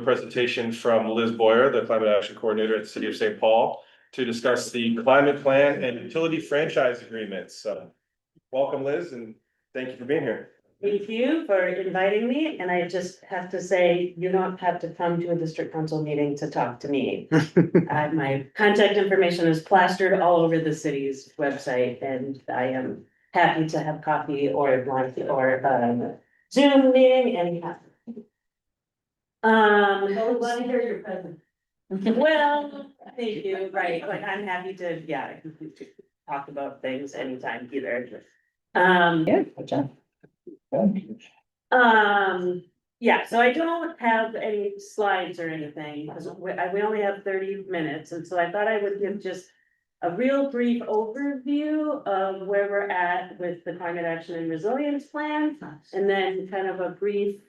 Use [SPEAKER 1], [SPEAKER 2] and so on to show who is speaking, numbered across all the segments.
[SPEAKER 1] Presentation from Liz Boyer, the Climate Action Coordinator at the City of St. Paul, to discuss the climate plan and utility franchise agreements. So welcome, Liz, and thank you for being here.
[SPEAKER 2] Thank you for inviting me, and I just have to say, you don't have to come to a district council meeting to talk to me. My contact information is plastered all over the city's website, and I am happy to have coffee or lunch or Zoom meeting anytime. Well, thank you, right, like I'm happy to, yeah, talk about things anytime either.
[SPEAKER 3] Yeah, good job.
[SPEAKER 2] Yeah, so I don't have any slides or anything, because we only have 30 minutes, and so I thought I would give just a real brief overview of where we're at with the climate action and resilience plan, and then kind of a brief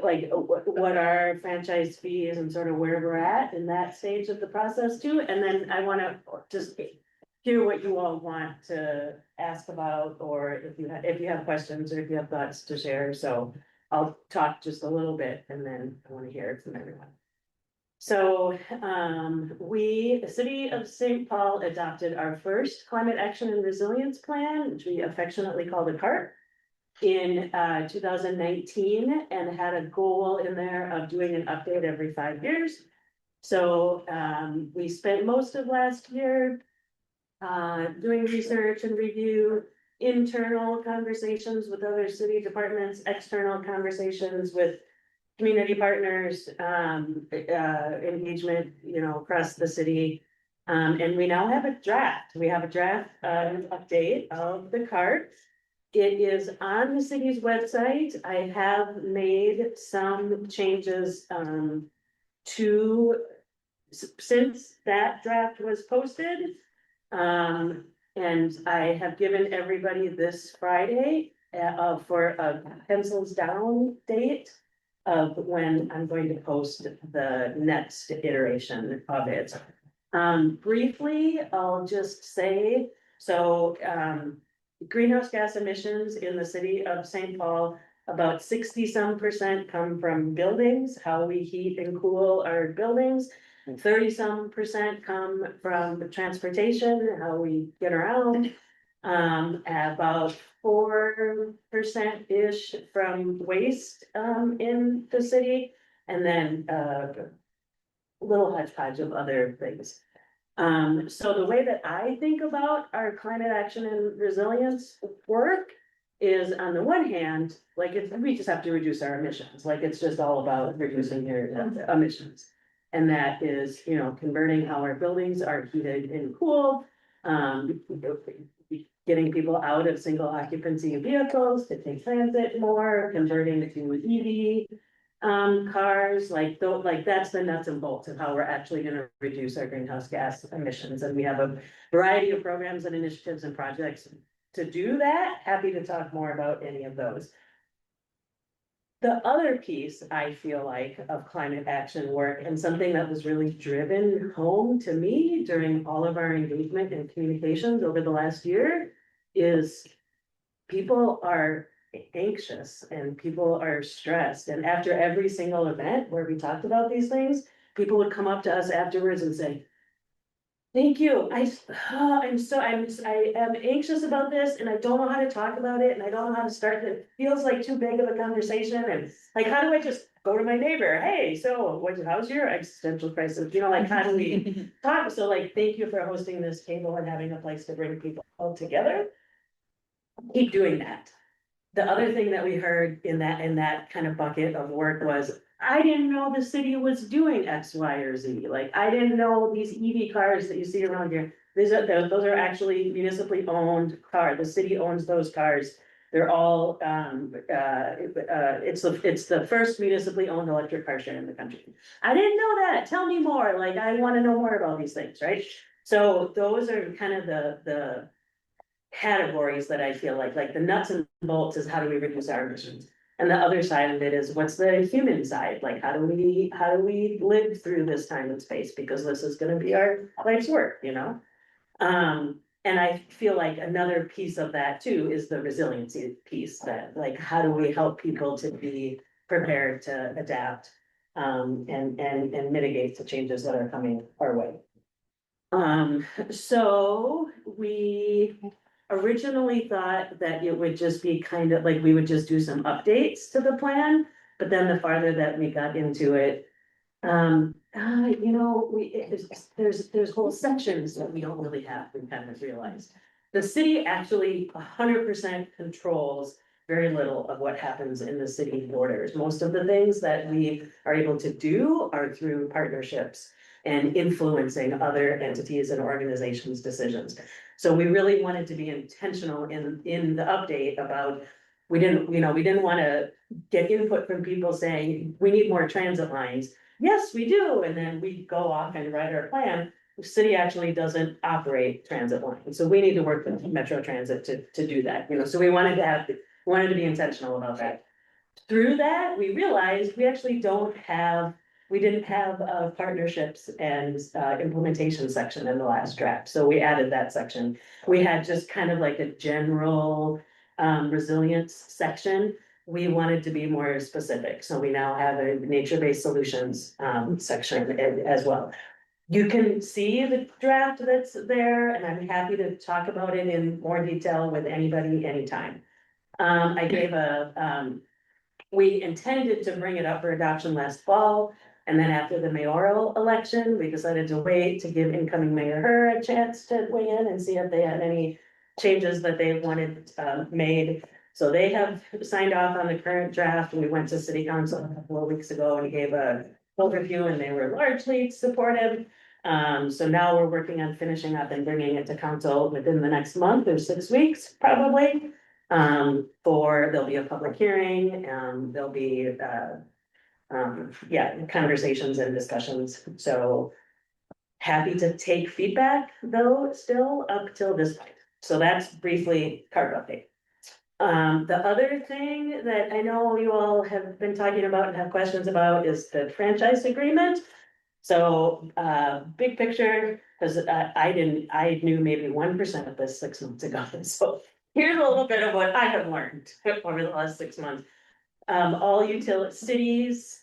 [SPEAKER 2] like what our franchise fee is and sort of where we're at in that stage of the process too, and then I want to just hear what you all want to ask about, or if you have questions or if you have thoughts to share. So I'll talk just a little bit and then I want to hear it from everyone. So the City of St. Paul adopted our first climate action and resilience plan, which we affectionately call the CART, in 2019, and had a goal in there of doing an update every 5 years. So we spent most of last year doing research and review, internal conversations with other city departments, external conversations with community partners, engagement, across the city. And we now have a draft. We have a draft update of the CART. It is on the city's website. I have made some changes since that draft was posted. And I have given everybody this Friday for a pencils down date of when I'm going to post the next iteration of it. Briefly, I'll just say, so greenhouse gas emissions in the city of St. Paul, about 60-some% come from buildings, how we heat and cool our buildings. 30-some% come from transportation, how we get around. About 4%-ish from waste in the city, and then a little hodgepodge of other things. So the way that I think about our climate action and resilience work is, on the one hand, like we just have to reduce our emissions, like it's just all about reducing your emissions. And that is, converting how our buildings are heated and cooled, getting people out of single occupancy vehicles to take transit more, converting to EV cars, like that's the nuts and bolts of how we're actually going to reduce our greenhouse gas emissions. And we have a variety of programs and initiatives and projects to do that. Happy to talk more about any of those. The other piece, I feel like, of climate action work, and something that was really driven home to me during all of our engagement and communications over the last year, is people are anxious and people are stressed. And after every single event where we talked about these things, people would come up to us afterwards and say, "Thank you. I am anxious about this, and I don't know how to talk about it, and I don't know how to start. It feels like too big of a conversation. And like, how do I just go to my neighbor? Hey, so how's your existential crisis? Like, how do we talk?" So like, thank you for hosting this table and having a place to bring people all together. Keep doing that. The other thing that we heard in that kind of bucket of work was, I didn't know the city was doing X, Y, or Z. Like, I didn't know these EV cars that you see around here. Those are actually municipally owned cars. The city owns those cars. They're all it's the first municipally owned electric car share in the country. I didn't know that. Tell me more. Like, I want to know more about these things, right? So those are kind of the categories that I feel like the nuts and bolts is, how do we reduce our emissions? And the other side of it is, what's the human side? Like, how do we live through this time and space? Because this is going to be our life's work, And I feel like another piece of that too is the resiliency piece, that like, how do we help people to be prepared to adapt. And mitigate the changes that are coming our way. So we originally thought that it would just be kind of like, we would just do some updates to the plan. But then the farther that we got into it, there's whole sections that we don't really have, we kind of realized. The city actually 100% controls very little of what happens in the city borders. Most of the things that we are able to do are through partnerships and influencing other entities and organizations' decisions. So we really wanted to be intentional in the update about, we didn't want to get input from people saying, we need more transit lines. Yes, we do, and then we go off and write our plan. The city actually doesn't operate transit lines, so we need to work with Metro Transit to do that, so we wanted to be intentional about that. Through that, we realized we actually we didn't have partnerships and implementation section in the last draft, so we added that section. We had just kind of like a general resilience section. We wanted to be more specific, so we now have a nature-based solutions section as well. You can see the draft that's there, and I'm happy to talk about it in more detail with anybody, anytime. We intended to bring it up for adoption last fall, and then after the mayoral election, we decided to wait to give incoming mayor her a chance to weigh in and see if they had any changes that they wanted made. So they have signed off on the current draft. We went to city council a couple of weeks ago and gave a overview, and they were largely supportive. So now we're working on finishing up and bringing it to council within the next month or 6 weeks, probably. There'll be a public hearing, there'll be, conversations and discussions, so. Happy to take feedback, though, still up till this point, so that's briefly CART update. The other thing that I know you all have been talking about and have questions about is the franchise agreement. So, big picture, because I knew maybe 1% of this 6 months ago, so here's a little bit of what I have learned over the last 6 months. All cities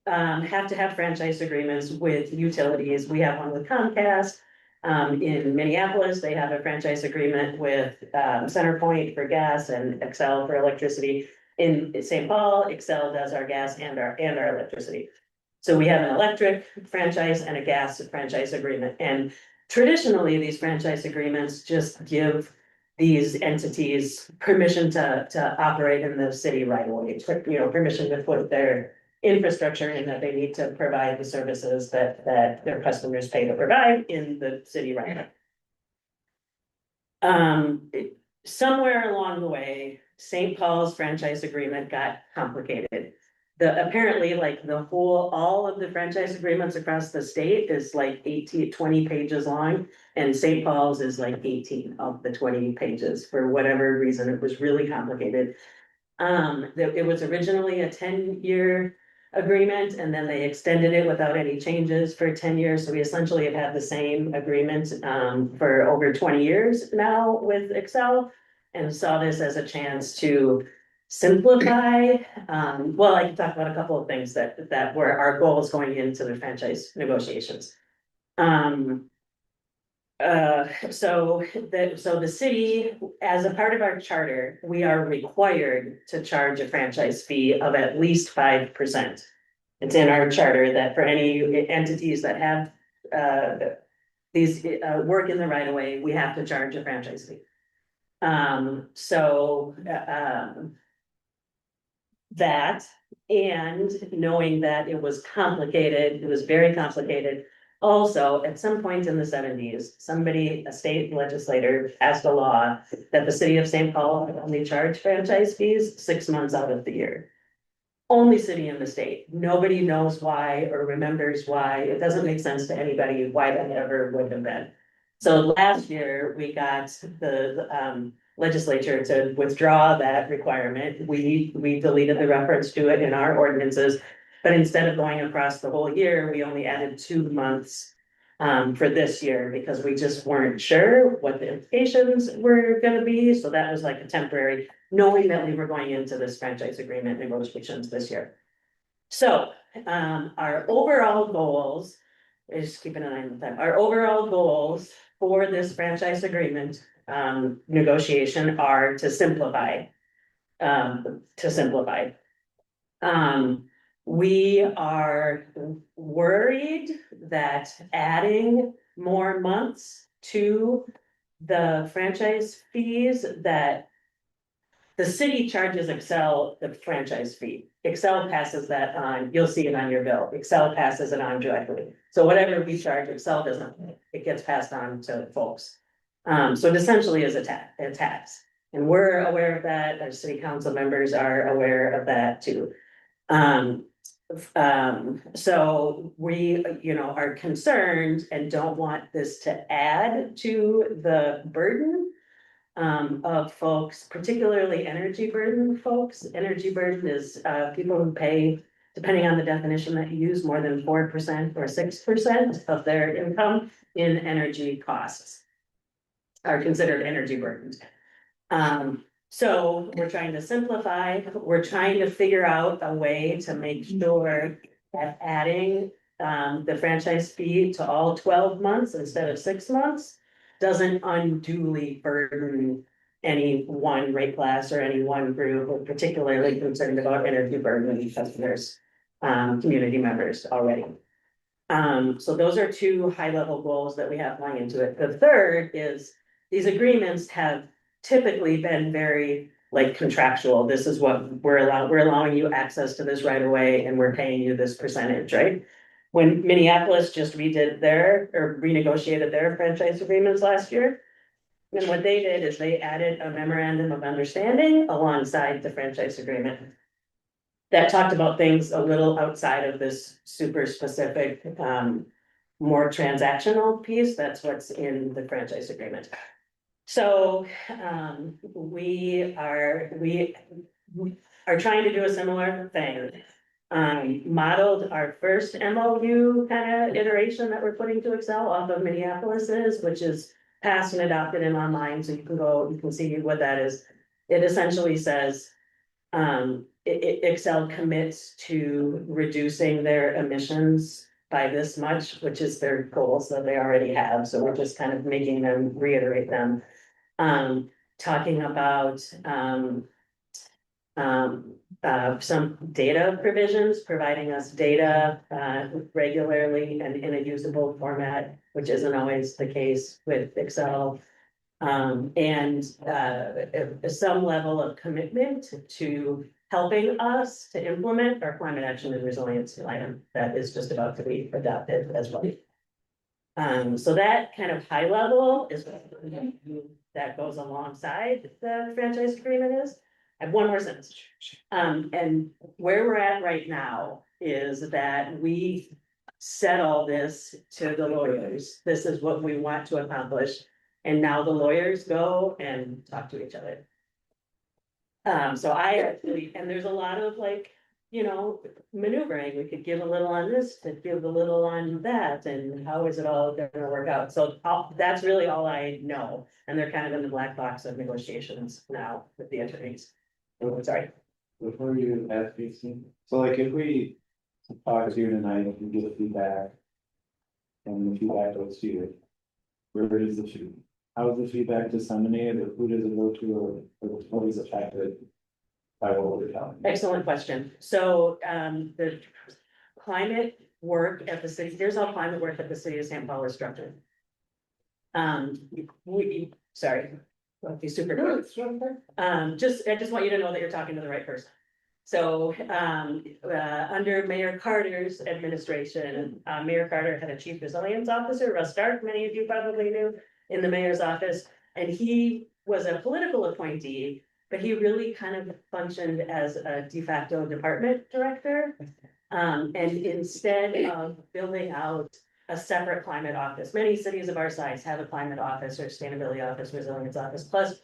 [SPEAKER 2] have to have franchise agreements with utilities. We have one with Comcast. In Minneapolis, they have a franchise agreement with CenterPoint for gas and Excel for electricity. In St. Paul, Excel does our gas and our electricity. So we have an electric franchise and a gas franchise agreement. And traditionally, these franchise agreements just give these entities permission to operate in the city right away, permission to put their infrastructure in, that they need to provide the services that their customers pay to provide in the city right now. Somewhere along the way, St. Paul's franchise agreement got complicated. Apparently, like all of the franchise agreements across the state is like 20 pages long, and St. Paul's is like 18 of the 20 pages. For whatever reason, it was really complicated. It was originally a 10-year agreement, and then they extended it without any changes for 10 years. So we essentially have had the same agreement for over 20 years now with Excel, and saw this as a chance to simplify. Well, I can talk about a couple of things that were our goals going into the franchise negotiations. So the city, as a part of our charter, we are required to charge a franchise fee of at least 5%. It's in our charter that for any entities that have these work in the right of way, we have to charge a franchise fee. That, and knowing that it was complicated, it was very complicated. Also, at some point in the 70s, a state legislator passed a law that the city of St. Paul would only charge franchise fees 6 months out of the year. Only city in the state. Nobody knows why or remembers why. It doesn't make sense to anybody why that ever would have been. So last year, we got the legislature to withdraw that requirement. We deleted the reference to it in our ordinances. But instead of going across the whole year, we only added 2 months for this year, because we just weren't sure what the implications were gonna be, so that was like a temporary, knowing that we were going into this franchise agreement negotiations this year. So, our overall goals, is keeping an eye on that, our overall goals for this franchise agreement, negotiation are to simplify. To simplify. We are worried that adding more months to the franchise fees, that the city charges Excel the franchise fee. Excel passes that on, you'll see it on your bill. Excel passes it on directly. So whatever we charge, Excel doesn't, it gets passed on to folks. So it essentially is a tax. And we're aware of that. Our city council members are aware of that too. So we, are concerned and don't want this to add to the burden of folks, particularly energy burden folks. Energy burden is, people who pay, depending on the definition that you use, more than 4% or 6% of their income in energy costs are considered energy burdens. So we're trying to simplify, we're trying to figure out a way to make sure that adding the franchise fee to all 12 months instead of 6 months doesn't unduly burden any one rate class or any one group. We're particularly concerned about energy burden customers, community members already. So those are two high-level goals that we have going into it. The third is these agreements have typically been very like contractual. This is what we're allowing you access to this right away, and we're paying you this percentage, right? When Minneapolis just renegotiated their franchise agreements last year. And what they did is they added a memorandum of understanding alongside the franchise agreement. That talked about things a little outside of this super specific, more transactional piece. That's what's in the franchise agreement. So, we are trying to do a similar thing. Modeled our first MOU kind of iteration that we're putting to Excel off of Minneapolis's, which is passed and adopted and online, so you can see what that is. It essentially says, Excel commits to reducing their emissions by this much, which is their goals that they already have, so we're just kind of making them reiterate them. Talking about some data provisions, providing us data regularly and in a usable format, which isn't always the case with Excel. And some level of commitment to helping us to implement our climate action and resilience plan that is just about to be adopted as well. So that kind of high level is that goes alongside the franchise agreement is. I have one more sentence. And where we're at right now is that we said all this to the lawyers. This is what we want to accomplish. And now the lawyers go and talk to each other. So I actually, and there's a lot of like, maneuvering. We could give a little on this, to give a little on that, and how is it all gonna work out? So that's really all I know. And they're kind of in the black box of negotiations now with the attorneys. Sorry.
[SPEAKER 4] Before you ask me, so like if we talk to you tonight, if we get feedback. And the feedback goes to you. Where is the shoot? How is the feedback disseminated, or who does it go to, or what is affected? By what we're telling you?
[SPEAKER 2] Excellent question. So, the climate work at the city, here's how climate work at the city of St. Paul is structured. Sorry, I'll be super quick. I just want you to know that you're talking to the right person. So, under Mayor Carter's administration, Mayor Carter had a chief resilience officer, Russ Stark, many of you probably knew, in the mayor's office, and he was a political appointee. But he really kind of functioned as a de facto department director. And instead of building out a separate climate office, many cities of our size have a climate office or sustainability office, resilience office. Plus,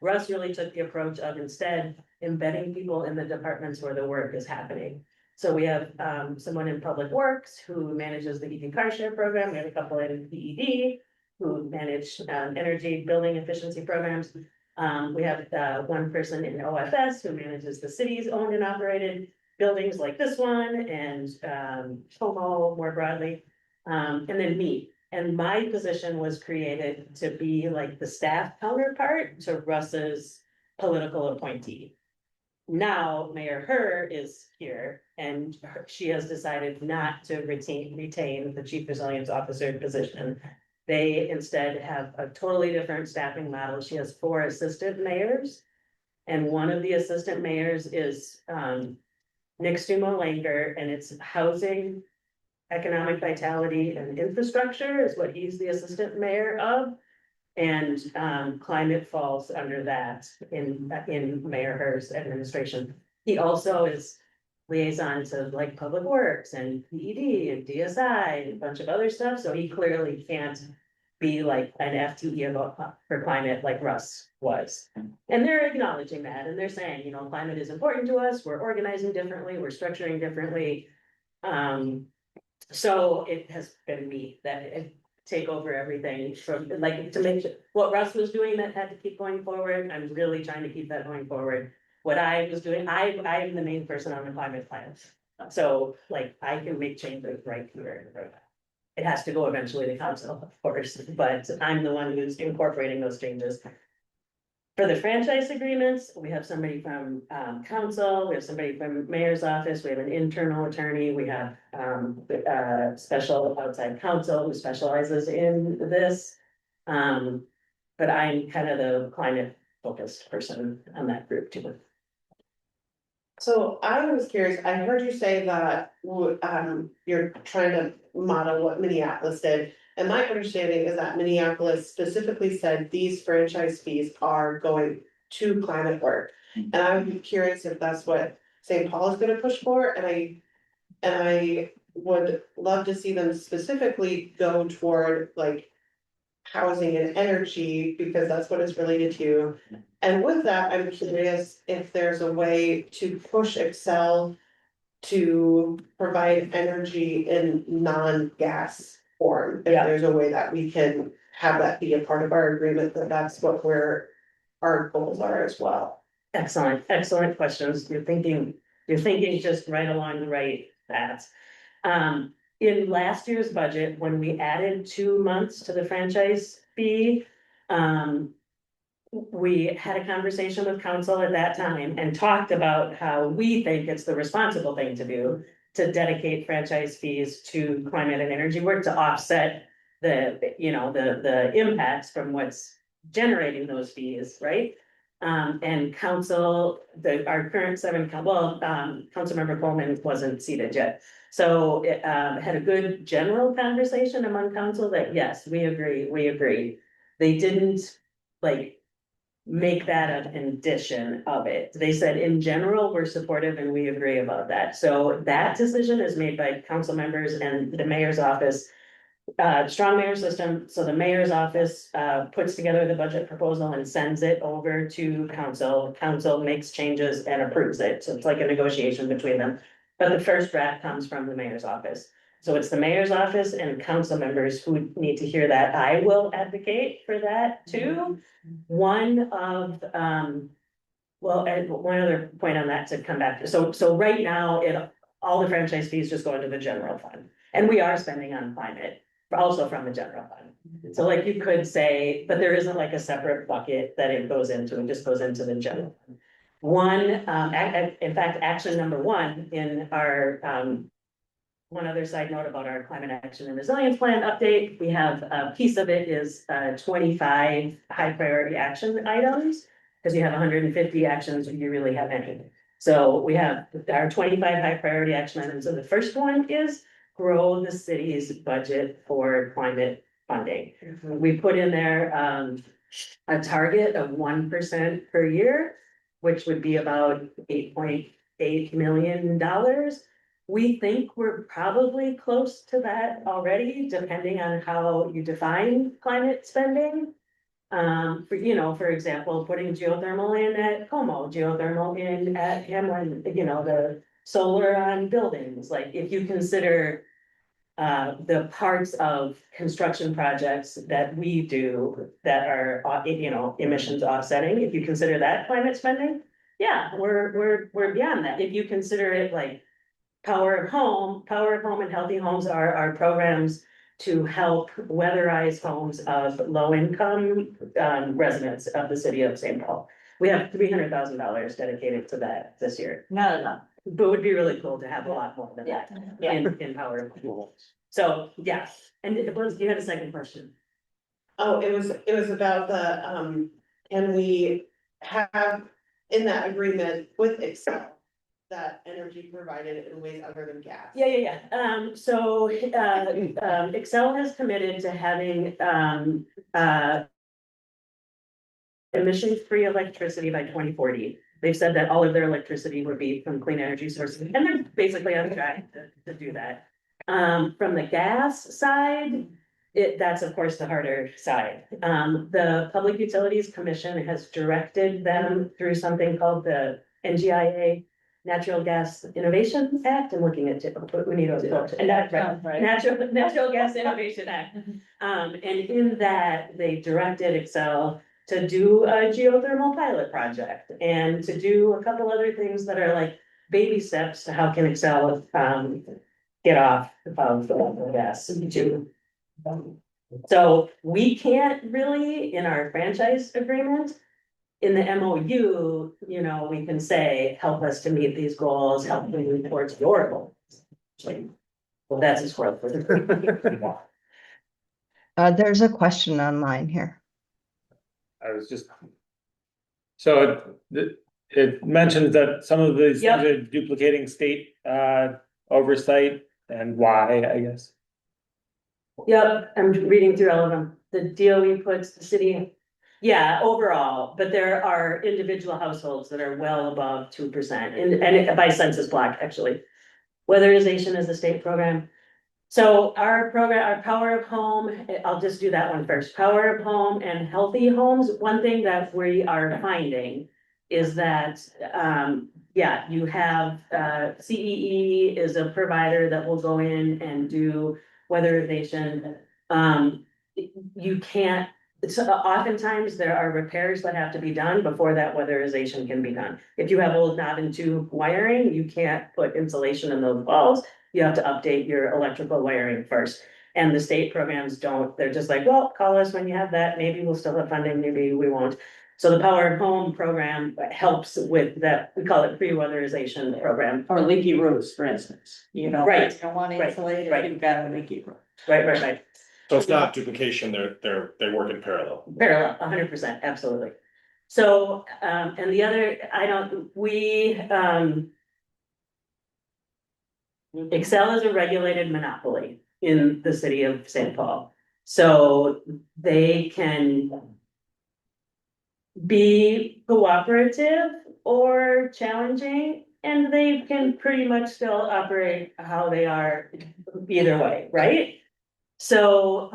[SPEAKER 2] Russ really took the approach of instead embedding people in the departments where the work is happening. So we have someone in Public Works who manages the EV car share program. We have a couple in PED who manage energy building efficiency programs. We have one person in OFS who manages the city's owned and operated buildings like this one and Como more broadly. And then me. And my position was created to be like the staff counterpart to Russ's political appointee. Now Mayor Herr is here and she has decided not to retain the chief resilience officer position. They instead have a totally different staffing model. She has 4 assistant mayors. And one of the assistant mayors is Nick Stumo-Langer, and it's housing, economic vitality and infrastructure is what he's the assistant mayor of. And climate falls under that in Mayor Herr's administration. He also is liaison to like Public Works and PED and DSI and a bunch of other stuff, so he clearly can't be like an FTE for climate like Russ was. And they're acknowledging that, and they're saying, you know, climate is important to us, we're organizing differently, we're structuring differently. So it has been me that take over everything from like to make sure what Russ was doing that had to keep going forward. I'm really trying to keep that going forward. What I was doing, I am the main person on the climate plan. So like I can make changes right here. It has to go eventually to council, of course, but I'm the one who's incorporating those changes. For the franchise agreements, we have somebody from council, we have somebody from mayor's office, we have an internal attorney, we have special outside counsel who specializes in this. But I'm kind of the climate focused person on that group too.
[SPEAKER 3] So I was curious, I heard you say that, you're trying to model what Minneapolis did. And my understanding is that Minneapolis specifically said these franchise fees are going to climate work. And I would be curious if that's what St. Paul is gonna push for, and I would love to see them specifically go toward like housing and energy, because that's what it's related to. And with that, I'm curious if there's a way to push Excel to provide energy in non-gas form. If
[SPEAKER 2] Yeah.
[SPEAKER 3] there's a way that we can have that be a part of our agreement, that that's what our goals are as well.
[SPEAKER 2] Excellent, excellent questions. You're thinking just right along the right path. In last year's budget, when we added 2 months to the franchise fee, we had a conversation with council at that time and talked about how we think it's the responsible thing to do to dedicate franchise fees to climate and energy work to offset the, you know, the impacts from what's generating those fees, right? And council, our current 7, Councilmember Coleman wasn't seated yet. So it had a good general conversation among council that, yes, we agree. They didn't like make that an addition of it. They said, in general, we're supportive and we agree about that. So that decision is made by council members and the mayor's office. Strong mayor system, so the mayor's office puts together the budget proposal and sends it over to council. Council makes changes and approves it, so it's like a negotiation between them. But the first draft comes from the mayor's office. So it's the mayor's office and council members who need to hear that. I will advocate for that too. One of, well, and one other point on that to come back to, so right now, all the franchise fees just go into the general fund. And we are spending on climate, also from the general fund. So like you could say, but there isn't like a separate bucket that it goes into, it just goes into the general fund. One, in fact, action number 1 in our, one other side note about our climate action and resilience plan update, we have a piece of it is 25 high priority action items. Because you have 150 actions, you really have any. So we have our 25 high priority action items. So the first one is grow the city's budget for climate funding. We put in there a target of 1% per year, which would be about $8.8 million. We think we're probably close to that already, depending on how you define climate spending. For example, putting geothermal in at Como, geothermal in at Hamlin, solar on buildings, like if you consider. The parts of construction projects that we do that are, emissions offsetting, if you consider that climate spending. Yeah, we're beyond that. If you consider it like Power of Home and Healthy Homes are programs to help weatherize homes of low income residents of the city of St. Paul. We have $300,000 dedicated to that this year.
[SPEAKER 5] Not enough.
[SPEAKER 2] But it would be really cool to have a lot more than that
[SPEAKER 5] Yeah.
[SPEAKER 2] in Power of Home. So, yeah, and it was, you had a second question.
[SPEAKER 3] Oh, it was about the, can we have in that agreement with Excel that energy provided in ways other than gas?
[SPEAKER 2] Excel has committed to having, emission-free electricity by 2040. They've said that all of their electricity would be from clean energy sources, and they're basically on track to do that. From the gas side, that's of course the harder side. The Public Utilities Commission has directed them through something called the NGIA, Natural Gas Innovation Act. I'm looking at it, but we need to, and that's right,
[SPEAKER 5] Right.
[SPEAKER 2] Natural Gas Innovation Act. And in that, they directed Excel to do a geothermal pilot project and to do a couple other things that are like baby steps to how can Excel get off of the gas to. So we can't really, in our franchise agreement, in the MOU, we can say, help us to meet these goals, help me move towards your goals. Well, that's a squirrel for the.
[SPEAKER 6] There's a question online here.
[SPEAKER 7] I was just. So it mentions that some of these things
[SPEAKER 2] Yep.
[SPEAKER 7] are duplicating state oversight and why, I guess.
[SPEAKER 2] Yep, I'm reading through all of them. The DOE puts the city, yeah, overall, but there are individual households that are well above 2%, and by census block, actually. Weatherization is a state program. So our program, our Power of Home, I'll just do that one first. Power of Home and Healthy Homes, one thing that we are finding is that, you have, CEE is a provider that will go in and do weatherization. You can't, so oftentimes there are repairs that have to be done before that weatherization can be done. If you have old knob and tube wiring, you can't put insulation in those walls. You have to update your electrical wiring first. And the state programs don't, they're just like, well, call us when you have that. Maybe we'll still have funding, maybe we won't. So the Power of Home program helps with that. We call it pre-weatherization program.
[SPEAKER 5] Or leaky roofs, for instance,
[SPEAKER 2] Right,
[SPEAKER 5] You don't want
[SPEAKER 2] right,
[SPEAKER 5] insulated,
[SPEAKER 2] right.
[SPEAKER 5] you've got a leaky roof.
[SPEAKER 2] Right.
[SPEAKER 1] So it's not duplication, they work in parallel.
[SPEAKER 2] Parallel, 100%, absolutely. So, and the other, Excel is a regulated monopoly in the city of St. Paul. So they can be cooperative or challenging, and they can pretty much still operate how they are either way, right? So,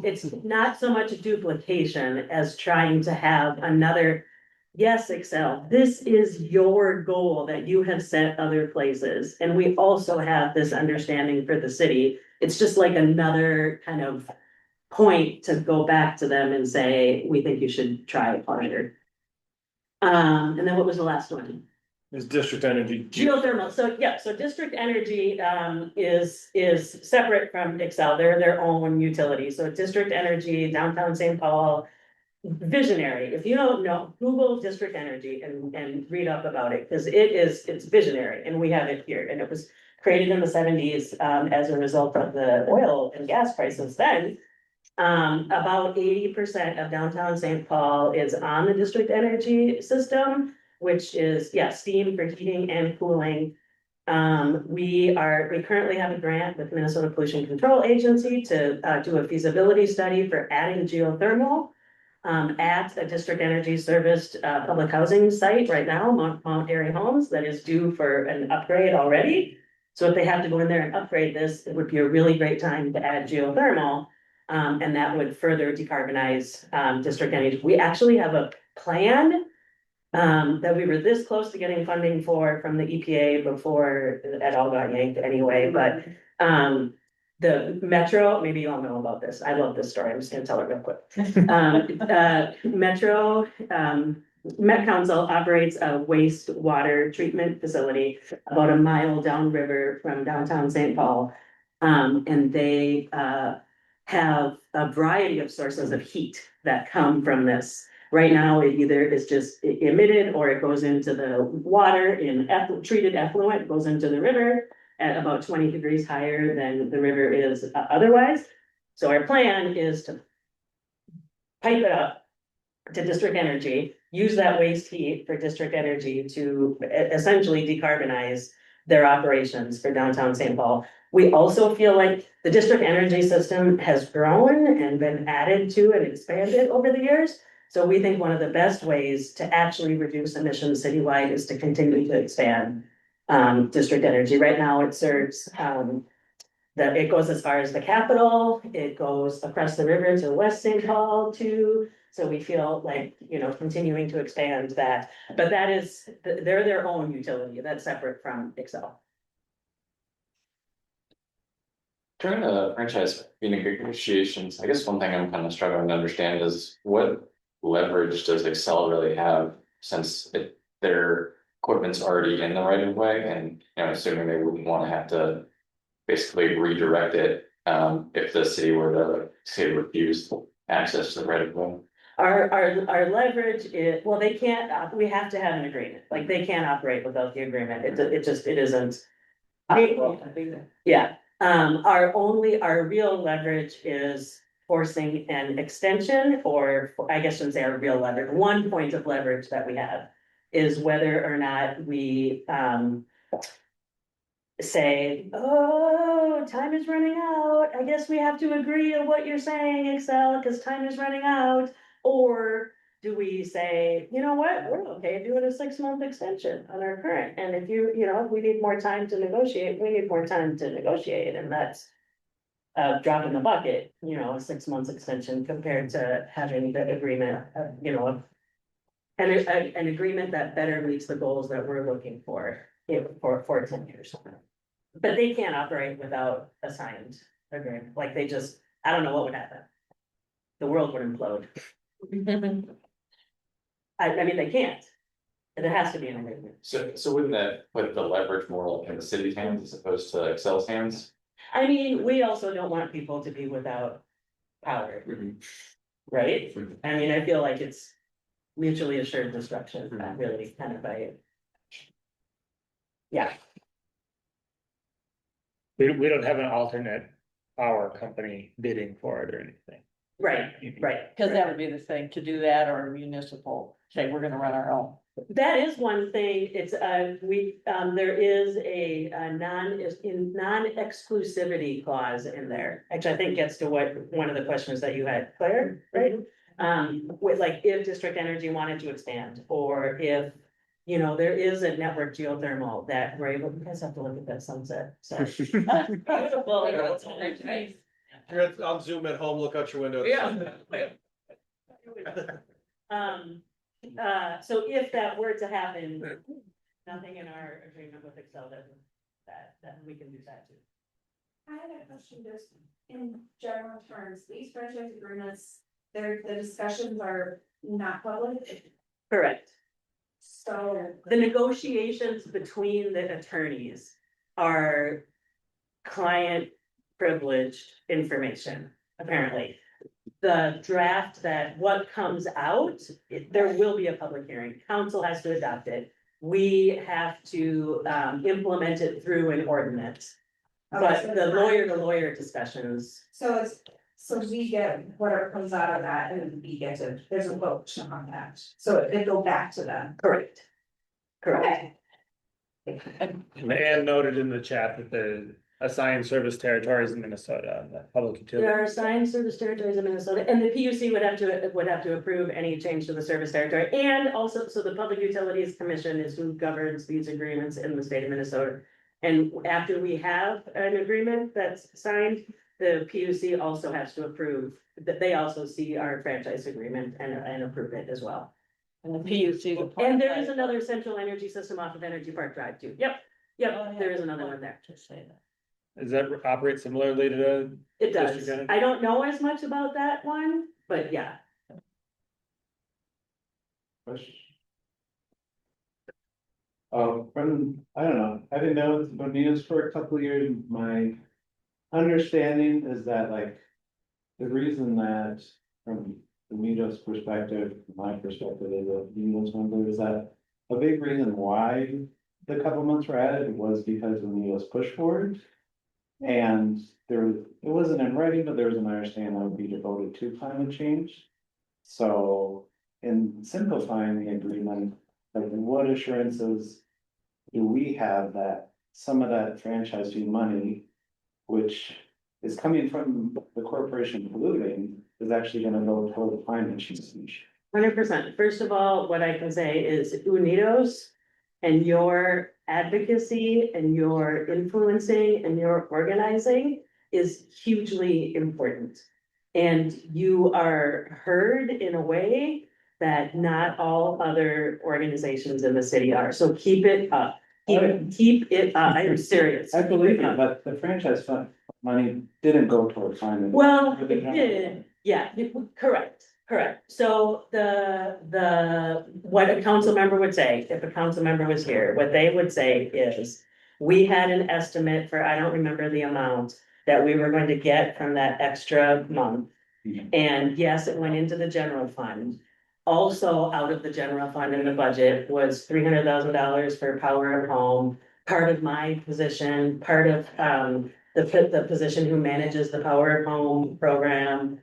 [SPEAKER 2] it's not so much a duplication as trying to have another, yes, Excel, this is your goal that you have set other places. And we also have this understanding for the city. It's just like another kind of point to go back to them and say, we think you should try harder. And then what was the last one?
[SPEAKER 1] Is district energy.
[SPEAKER 2] Geothermal, so district energy is separate from Excel, they're their own utility, so district energy, downtown St. Paul. Visionary, if you don't know, Google district energy and read up about it, because it's visionary, and we have it here, and it was created in the 70s as a result of the oil and gas prices then. About 80% of downtown St. Paul is on the district energy system, which is, steam for heating and cooling. We currently have a grant with Minnesota Pollution Control Agency to do a feasibility study for adding geothermal at a district energy serviced public housing site right now, Mount Airy Homes, that is due for an upgrade already. So if they have to go in there and upgrade this, it would be a really great time to add geothermal. And that would further decarbonize district energy. We actually have a plan That we were this close to getting funding for from the EPA before it all got yanked anyway, but, the Metro, maybe you all know about this. I love this story. I'm just gonna tell it real quick. Metro, Met Council operates a wastewater treatment facility about a mile downriver from downtown St. Paul. And they, have a variety of sources of heat that come from this. Right now, it either is just emitted or it goes into the water in treated effluent, goes into the river at about 20 degrees higher than the river is otherwise. So our plan is to pipe it up to district energy, use that waste heat for district energy to essentially decarbonize their operations for downtown St. Paul. We also feel like the district energy system has grown and been added to and expanded over the years. So we think one of the best ways to actually reduce emissions citywide is to continue to expand district energy. Right now, it serves that it goes as far as the capital, it goes across the river to West St. Paul too. So we feel like, you know, continuing to expand that, but that is, they're their own utility, that's separate from Excel.
[SPEAKER 8] During the franchise negotiations, I guess one thing I'm kind of struggling to understand is what leverage does Excel really have since their equipment's already in the right of way, and you know, assuming they wouldn't want to have to basically redirect it if the city were to say refuse access to the right of way.
[SPEAKER 2] Our leverage is, well, they can't, we have to have an agreement, like they can't operate without the agreement, it isn't. Yeah, our real leverage is forcing an extension, or I guess I shouldn't say our real leverage, one point of leverage that we have is whether or not we say, oh, time is running out, I guess we have to agree to what you're saying, Excel, because time is running out. Or do we say, you know what, we're okay doing a 6-month extension on our current, and if you know, if we need more time to negotiate, we need more time to negotiate, and that's a drop in the bucket, you know, a 6 months extension compared to having the agreement, you know, an agreement that better meets the goals that we're looking for, for 10 years. But they can't operate without a signed agreement, like they just, I don't know what would happen. The world would implode. I mean, they can't. There has to be an agreement.
[SPEAKER 8] So wouldn't that put the leverage more in the city's hands as opposed to Excel's hands?
[SPEAKER 2] I mean, we also don't want people to be without power, right? I mean, I feel like it's mutually assured destruction, really kind of by it. Yeah.
[SPEAKER 7] We don't have an alternate power company bidding for it or anything.
[SPEAKER 2] Right.
[SPEAKER 5] Cause that would be the thing, to do that, or municipal, say, we're gonna run our own.
[SPEAKER 2] That is one thing, it's, there is a non-exclusivity clause in there, which I think gets to one of the questions that you had, Claire, right? With like, if district energy wanted to expand, or if, you know, there is a network geothermal that we're able, you guys have to look at that sunset, so. Beautiful.
[SPEAKER 1] I'll zoom at home, look out your window.
[SPEAKER 2] So if that were to happen, nothing in our agreement with Excel doesn't, that we can do that too.
[SPEAKER 9] I had a question, just in general terms, these franchise agreements, the discussions are not public,
[SPEAKER 2] Correct.
[SPEAKER 9] so.
[SPEAKER 2] The negotiations between the attorneys are client privileged information, apparently. The draft that what comes out, there will be a public hearing. Council has to adopt it. We have to implement it through an ordinance. But the lawyer to lawyer discussions.
[SPEAKER 9] So we get whatever comes out of that, and we get to, there's a vote on that, so it go back to them.
[SPEAKER 2] Correct.
[SPEAKER 7] And noted in the chat that the assigned service territories in Minnesota, the public utility.
[SPEAKER 2] There are assigned service territories in Minnesota, and the PUC would have to approve any change to the service territory. And also, so the Public Utilities Commission is who governs these agreements in the state of Minnesota. And after we have an agreement that's signed, the PUC also has to approve, that they also see our franchise agreement and approve it as well.
[SPEAKER 5] And the PUC.
[SPEAKER 2] And there is another central energy system off of Energy Park Drive too. Yep,
[SPEAKER 5] Oh,
[SPEAKER 2] there is another one there.
[SPEAKER 5] To say that.
[SPEAKER 7] Does that operate similarly to the?
[SPEAKER 2] It does.
[SPEAKER 7] District energy?
[SPEAKER 2] I don't know as much about that one, but yeah.
[SPEAKER 4] I don't know, having known Bonitas for a couple of years, my understanding is that like. The reason that from the Mitos perspective, my perspective as a Mitos member is that a big reason why the couple months were added was because the Mitos pushed forward. And it wasn't in writing, but there was an understanding that would be devoted to climate change. So in simplifying the agreement, like what assurances do we have that some of that franchise fee money, which is coming from the corporation polluting, is actually gonna go toward climate change?
[SPEAKER 2] 100%. First of all, what I can say is Unidos and your advocacy and your influencing and your organizing is hugely important. And you are heard in a way that not all other organizations in the city are. So keep it up. Keep it up. I am serious.
[SPEAKER 4] I believe it, but the franchise fund money didn't go toward climate.
[SPEAKER 2] Well, it did, yeah, correct. So what a council member would say, if a council member was here, what they would say is. We had an estimate for, I don't remember the amount, that we were going to get from that extra month. And yes, it went into the general fund. Also, out of the general fund in the budget was $300,000 for power of home. Part of my position, part of the position who manages the Power of Home program.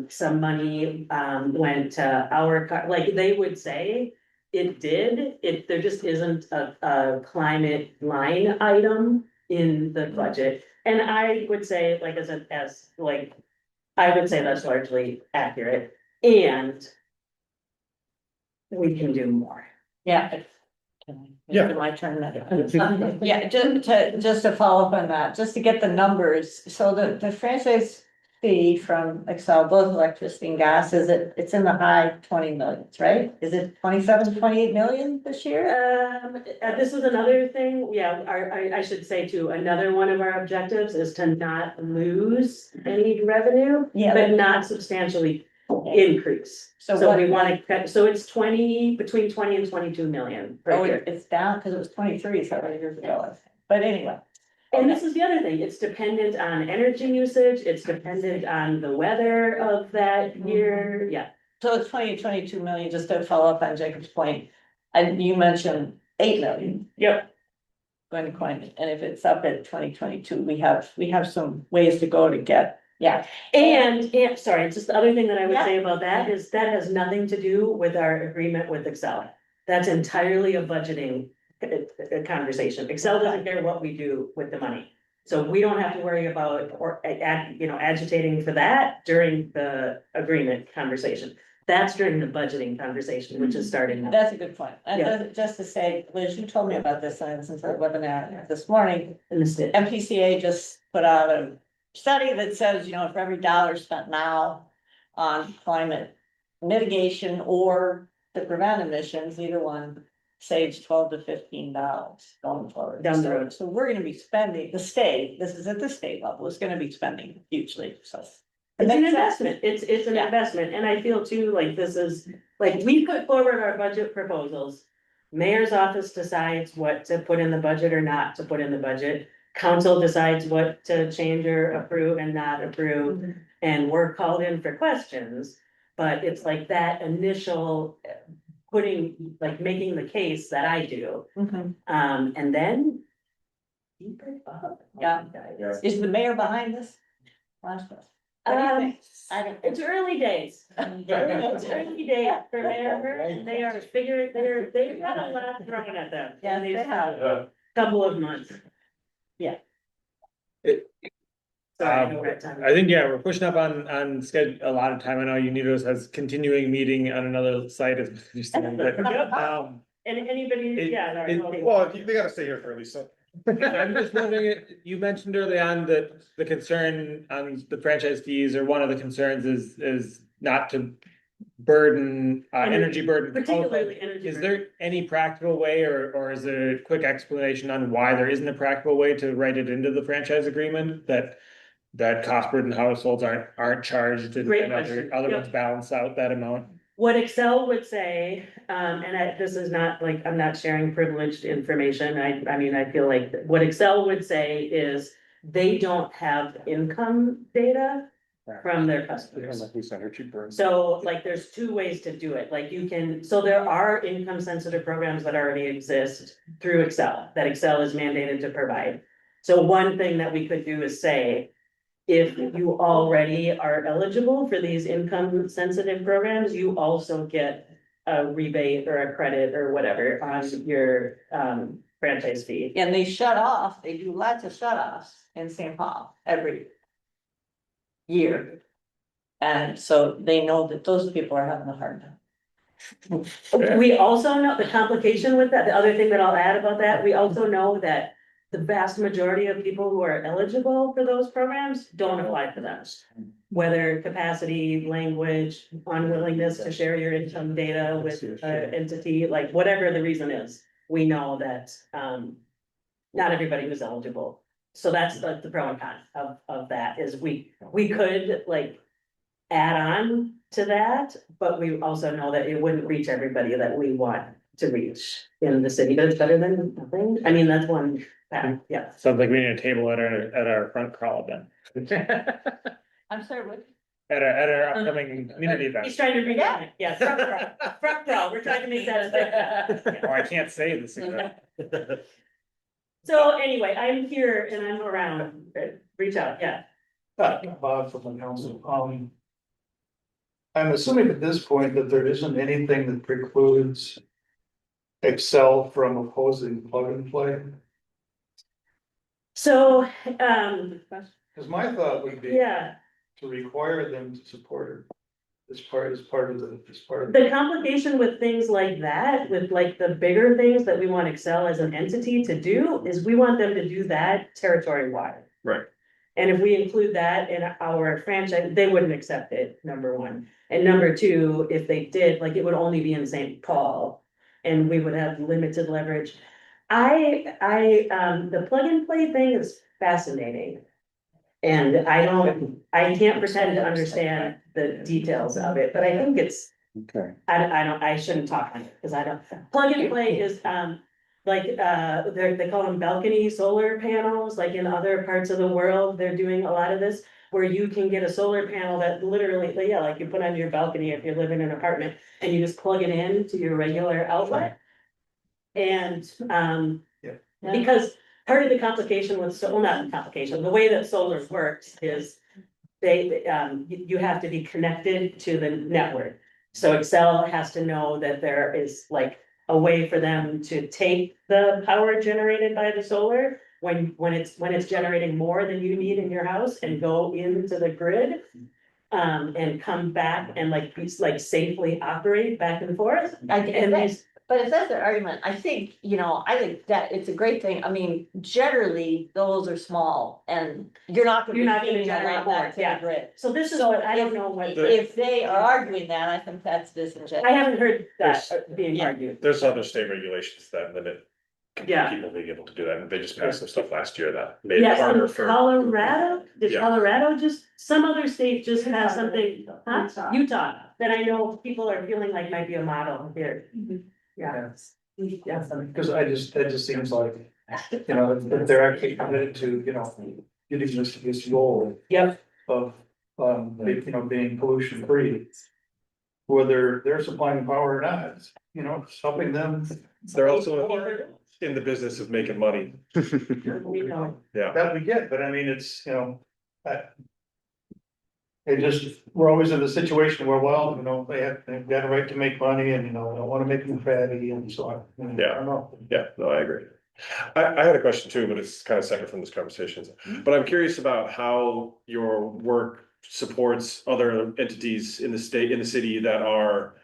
[SPEAKER 2] Some money went to like they would say, it did, there just isn't a climate line item in the budget. And I would say, like, I would say that's largely accurate, and we can do more.
[SPEAKER 5] Yeah.
[SPEAKER 1] Yeah.
[SPEAKER 5] My turn. Yeah, just to follow up on that, just to get the numbers, so the franchise fee from Excel, both electricity and gas, it's in the high 20 millions, right? Is it 27, 28 million this year?
[SPEAKER 2] This is another thing, yeah, I should say too, another one of our objectives is to not lose any revenue,
[SPEAKER 5] Yeah.
[SPEAKER 2] but not substantially increase.
[SPEAKER 5] So
[SPEAKER 2] So
[SPEAKER 5] what-
[SPEAKER 2] we wanna cut, so it's between 20 and 22 million per
[SPEAKER 5] Oh,
[SPEAKER 2] year.
[SPEAKER 5] it's down, because it was 23 several years ago, I think. But anyway.
[SPEAKER 2] And this is the other thing, it's dependent on energy usage, it's dependent on the weather of that year, yeah.
[SPEAKER 5] So it's 22 million, just to follow up on Jacob's point, and you mentioned 8 million.
[SPEAKER 2] Yep.
[SPEAKER 5] Going to climate, and if it's up at 2022, we have some ways to go to get, yeah.
[SPEAKER 2] And sorry, just the other thing that I would
[SPEAKER 5] Yeah.
[SPEAKER 2] say about that is that has nothing to do with our agreement with Excel. That's entirely a budgeting conversation. Excel doesn't care what we do with the money. So we don't have to worry about agitating for that during the agreement conversation. That's during the budgeting conversation, which is starting now.
[SPEAKER 5] That's a good point. And
[SPEAKER 2] Yeah.
[SPEAKER 5] just to say, Liz, you told me about this, and I listened to the webinar this morning.
[SPEAKER 2] In the state.
[SPEAKER 5] MPCA just put out a study that says, for every dollar spent now on climate mitigation or to prevent emissions, either one saves $12 to $15 going forward.
[SPEAKER 2] Down the road.
[SPEAKER 5] So we're gonna be spending, this is at the state level, is gonna be spending hugely, so.
[SPEAKER 2] It's an
[SPEAKER 5] Makes sense.
[SPEAKER 2] investment, it's an
[SPEAKER 5] Yeah.
[SPEAKER 2] investment, and I feel too, like, this is, like, we put forward our budget proposals. Mayor's office decides what to put in the budget or not to put in the budget. Council decides what to change or approve and not approve, and we're called in for questions. But it's like that initial making the case that I do,
[SPEAKER 5] Mhm.
[SPEAKER 2] and then. Keep it up.
[SPEAKER 5] Yeah.
[SPEAKER 1] Yeah.
[SPEAKER 5] Is the mayor behind this? Last question. What do you think? I don't.
[SPEAKER 2] It's early days. It's early days for Mayor, and they are they've got a lot thrown at them.
[SPEAKER 5] Yes,
[SPEAKER 2] in these
[SPEAKER 5] they have.
[SPEAKER 2] Couple of months.
[SPEAKER 5] Yeah.
[SPEAKER 2] Sorry, I know we're at time.
[SPEAKER 7] I think, yeah, we're pushing up on schedule a lot of time. I know Unidos has continuing meeting on another site. But,
[SPEAKER 2] And anybody, yeah. sorry, okay.
[SPEAKER 1] Well, they gotta stay here for at least some.
[SPEAKER 7] I'm just wondering, you mentioned early on that the concern on the franchise fees, or one of the concerns is not to burden, energy burden.
[SPEAKER 2] Particularly energy.
[SPEAKER 7] Is
[SPEAKER 2] burden.
[SPEAKER 7] there any practical way or is there a quick explanation on why there isn't a practical way to write it into the franchise agreement that cost burden households aren't charged and
[SPEAKER 2] Great
[SPEAKER 7] other
[SPEAKER 2] question.
[SPEAKER 7] other
[SPEAKER 2] Yep.
[SPEAKER 7] ones balance out that amount?
[SPEAKER 2] What Excel would say, this is not like, I'm not sharing privileged information, I mean, I feel like what Excel would say is they don't have income data from their customers. So like, there's two ways to do it, like you can, so there are income sensitive programs that already exist through Excel, that Excel is mandated to provide. So one thing that we could do is say, if you already are eligible for these income sensitive programs, you also get a rebate or a credit or whatever on your franchise fee.
[SPEAKER 5] And they do lots of shut offs in St. Paul every year. And so they know that those people are having a hard time.
[SPEAKER 2] We also know the complication with that, the other thing that I'll add about that, we also know that the vast majority of people who are eligible for those programs don't apply for them. Whether capacity, language, unwillingness to share your income data with an entity, like whatever the reason is, we know that not everybody was eligible. So that's like the pro and con of that is we could like add on to that, but we also know that it wouldn't reach everybody that we want to reach in the city, but it's better than nothing. I mean, that's one path, yeah.
[SPEAKER 7] Sounds like we need a table at our front crawl then.
[SPEAKER 5] I'm sorry, what?
[SPEAKER 7] At our upcoming community event.
[SPEAKER 2] He's trying to bring it, yeah, front row, we're trying to make that.
[SPEAKER 7] Oh, I can't say this.
[SPEAKER 2] So anyway, I'm here and I'm around, reach out, yeah.
[SPEAKER 10] Bob from the council, I'm assuming at this point that there isn't anything that precludes Excel from opposing plug and play,
[SPEAKER 2] So,
[SPEAKER 10] because my thought would be
[SPEAKER 2] yeah,
[SPEAKER 10] to require them to support it. As part of
[SPEAKER 2] the complication with things like that, with like the bigger things that we want Excel as an entity to do, is we want them to do that territory wide.
[SPEAKER 1] Right.
[SPEAKER 2] And if we include that in our franchise, they wouldn't accept it, number one. And number two, if they did, like, it would only be in St. Paul. And we would have limited leverage. The plug and play thing is fascinating. And I can't pretend to understand the details of it, but I think it's,
[SPEAKER 7] Okay.
[SPEAKER 2] I shouldn't talk on it, because I don't. Plug and play is, they call them balcony solar panels, like in other parts of the world, they're doing a lot of this. Where you can get a solar panel that literally, yeah, like you put on your balcony if you live in an apartment, and you just plug it in to your regular outlet. And, because part of the complication with, well, not the complication, the way that solar works is you have to be connected to the network. So Excel has to know that there is like a way for them to take the power generated by the solar when it's generating more than you need in your house and go into the grid. And come back and like safely operate back and forth.
[SPEAKER 5] But if that's their argument, I think, I think that it's a great thing. I mean, generally, those are small and you're not gonna
[SPEAKER 2] generate
[SPEAKER 5] generate
[SPEAKER 2] more,
[SPEAKER 5] that to the
[SPEAKER 2] yeah.
[SPEAKER 5] grid.
[SPEAKER 2] So this is
[SPEAKER 5] So
[SPEAKER 2] what, I don't know what,
[SPEAKER 5] If they are arguing that, I think that's disingenuous.
[SPEAKER 2] I haven't heard that being
[SPEAKER 5] Yeah.
[SPEAKER 2] argued.
[SPEAKER 1] There's other state regulations that limit
[SPEAKER 2] Yeah.
[SPEAKER 1] people being able to do that, and they just passed some stuff last year that made it
[SPEAKER 2] Yes,
[SPEAKER 1] harder
[SPEAKER 2] in
[SPEAKER 1] for.
[SPEAKER 2] Colorado, did
[SPEAKER 1] Yeah.
[SPEAKER 2] Colorado some other state just has something, huh? Utah, that I know people are feeling like might be a model here. Yeah. Yeah.
[SPEAKER 10] because that just seems like, if they're actually committed to, getting this goal
[SPEAKER 2] Yep,
[SPEAKER 10] of, being pollution free. Whether they're supplying power or not, it's helping them.
[SPEAKER 1] They're also in the business of making money.
[SPEAKER 2] we know.
[SPEAKER 1] Yeah,
[SPEAKER 10] That we get, but I mean, it's, we're always in the situation where, well, they've got a right to make money and, I don't wanna make them fatty and so on.
[SPEAKER 1] Yeah.
[SPEAKER 10] I don't know.
[SPEAKER 1] yeah, no, I agree. I had a question too, but it's kind of separate from this conversation. But I'm curious about how your work supports other entities in the city that are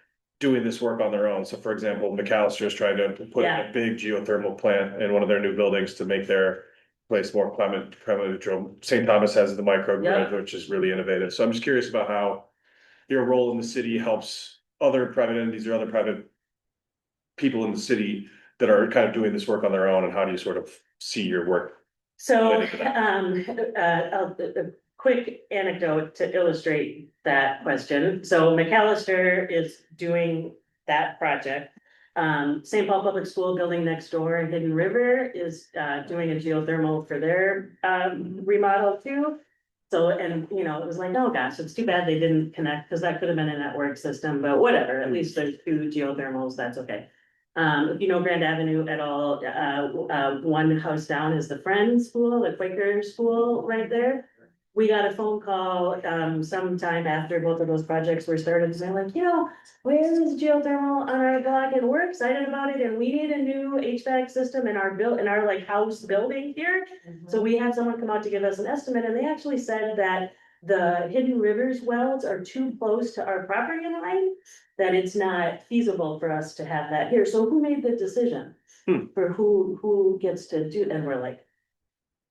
[SPEAKER 1] doing this work on their own. So for example, McAllister is trying to put in a big geothermal plant in one of their new buildings to make their place more climate neutral. St. Thomas has the microgrid, which is really innovative. So I'm just curious about how your role in the city helps other private entities or other private people in the city that are kind of doing this work on their own, and how do you sort of see your work?
[SPEAKER 2] So,
[SPEAKER 1] Related to
[SPEAKER 2] a quick anecdote to illustrate that question. So McAllister is doing that project. St. Paul Public School building next door in Hidden River is, doing a geothermal for their, remodel too. So, and, you know, it was like, oh gosh, it's too bad they didn't connect, because that could have been a network system, but whatever, at least there's two geothermals, that's okay. If you know Grand Avenue at all, one house down is the Friends School, the Quaker school right there. We got a phone call, sometime after both of those projects were started, saying like, you know, where is geothermal on our block, and we're excited about it, and we need a new HVAC system in our like house building here. So we had someone come out to give us an estimate, and they actually said that the Hidden Rivers wells are too close to our property line, that it's not feasible for us to have that here. So who made the decision? For who gets to do, and we're like,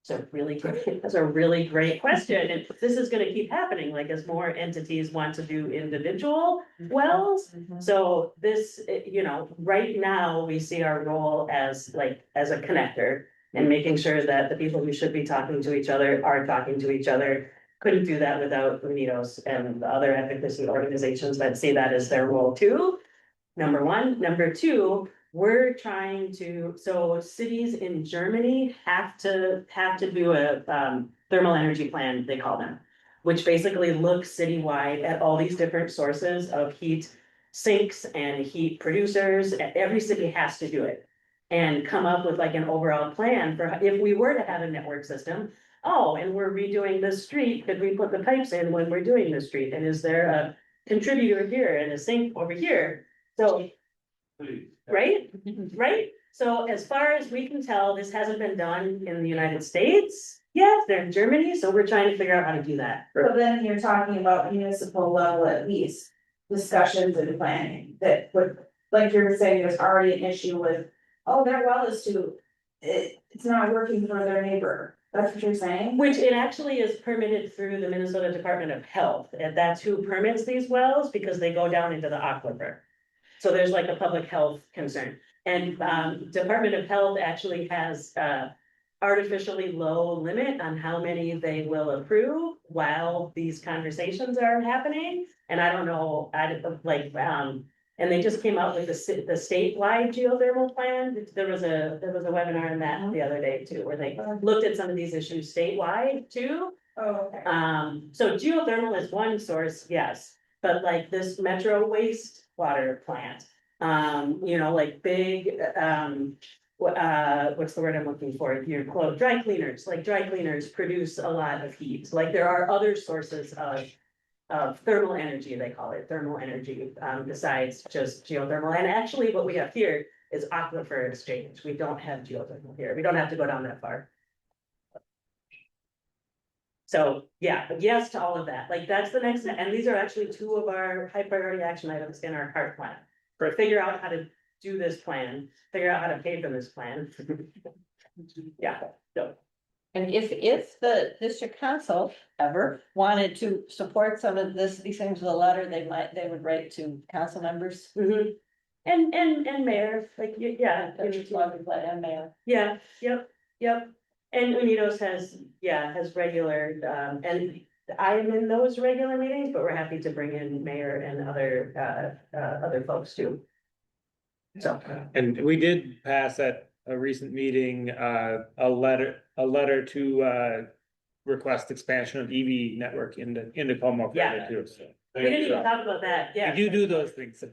[SPEAKER 2] that's a really great question, and this is gonna keep happening, like as more entities want to do individual wells. So this, you know, right now, we see our role as like, as a connector. And making sure that the people who should be talking to each other are talking to each other. Couldn't do that without Unidos and the other advocacy organizations that see that as their role too. Number one. Number two, we're trying to, so cities in Germany have to do a thermal energy plan, they call them. Which basically looks citywide at all these different sources of heat sinks and heat producers. Every city has to do it. And come up with like an overall plan for if we were to have a network system. Oh, and we're redoing this street, could we put the pipes in when we're doing the street? And is there a contributor here and a sink over here? So, right, right? So as far as we can tell, this hasn't been done in the United States yet. They're in Germany, so we're trying to figure out how to do that.
[SPEAKER 9] So then you're talking about municipal level at least, discussions and planning that would, like you were saying, there's already an issue with, oh, their well is too, it's not working for their neighbor. That's what you're saying?
[SPEAKER 2] Which it actually is permitted through the Minnesota Department of Health, and that's who permits these wells, because they go down into the aquifer. So there's like a public health concern, and Department of Health actually has artificially low limit on how many they will approve while these conversations are happening. And I don't know, and they just came out with the statewide geothermal plan. There was a webinar on that the other day too, where they looked at some of these issues statewide too.
[SPEAKER 9] Oh, okay.
[SPEAKER 2] So geothermal is one source, yes, but like this metro wastewater plant, you know, like big, what's the word I'm looking for? Your clothes, dry cleaners, like dry cleaners produce a lot of heat. Like there are other sources of thermal energy, they call it thermal energy, besides just geothermal. And actually what we have here is aquifer exchange. We don't have geothermal here. We don't have to go down that far. So, yeah, yes to all of that. Like that's the next, and these are actually two of our high priority action items in our CART plan. Figure out how to do this plan, figure out how to pay for this plan. Yeah, so.
[SPEAKER 5] And if the district council ever wanted to support some of these things with a letter, they would write to council members.
[SPEAKER 2] Mm-hmm. And mayor, like, yeah.
[SPEAKER 5] And mayor.
[SPEAKER 2] Yeah, yep. And Unidos has regular, and I am in those regular meetings, but we're happy to bring in mayor and other folks too. So.
[SPEAKER 7] And we did pass at a recent meeting, a letter to request expansion of EV network into Como
[SPEAKER 2] Yeah.
[SPEAKER 7] further too, so.
[SPEAKER 2] We didn't even talk about that, yeah.
[SPEAKER 7] You do those things.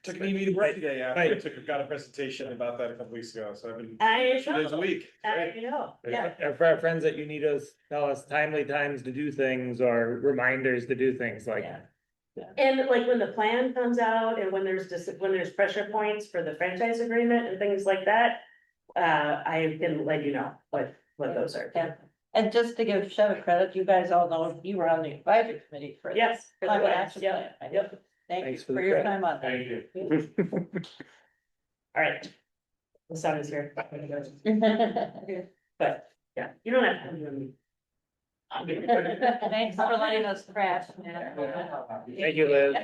[SPEAKER 1] Took me to work today, got a presentation about that a couple weeks ago, so I've been 2 days a week.
[SPEAKER 2] You know, yeah.
[SPEAKER 7] For our friends at Unidos, tell us timely times to do things or reminders to do things like.
[SPEAKER 2] Yeah. And like when the plan comes out and when there's pressure points for the franchise agreement and things like that, I can let you know what those are.
[SPEAKER 5] Yeah. And just to give Sheva credit, you guys all know you were on the advisory committee for.
[SPEAKER 2] Yes.
[SPEAKER 5] For the action plan.
[SPEAKER 2] Yep.
[SPEAKER 5] Thank you
[SPEAKER 7] Thanks for
[SPEAKER 5] for
[SPEAKER 7] the
[SPEAKER 5] your
[SPEAKER 7] credit.
[SPEAKER 5] time on that.
[SPEAKER 7] Thank you.
[SPEAKER 2] All right. The sun is here. But yeah, you don't have to.
[SPEAKER 5] Thanks for letting us crash, man.
[SPEAKER 7] Thank you, Liz.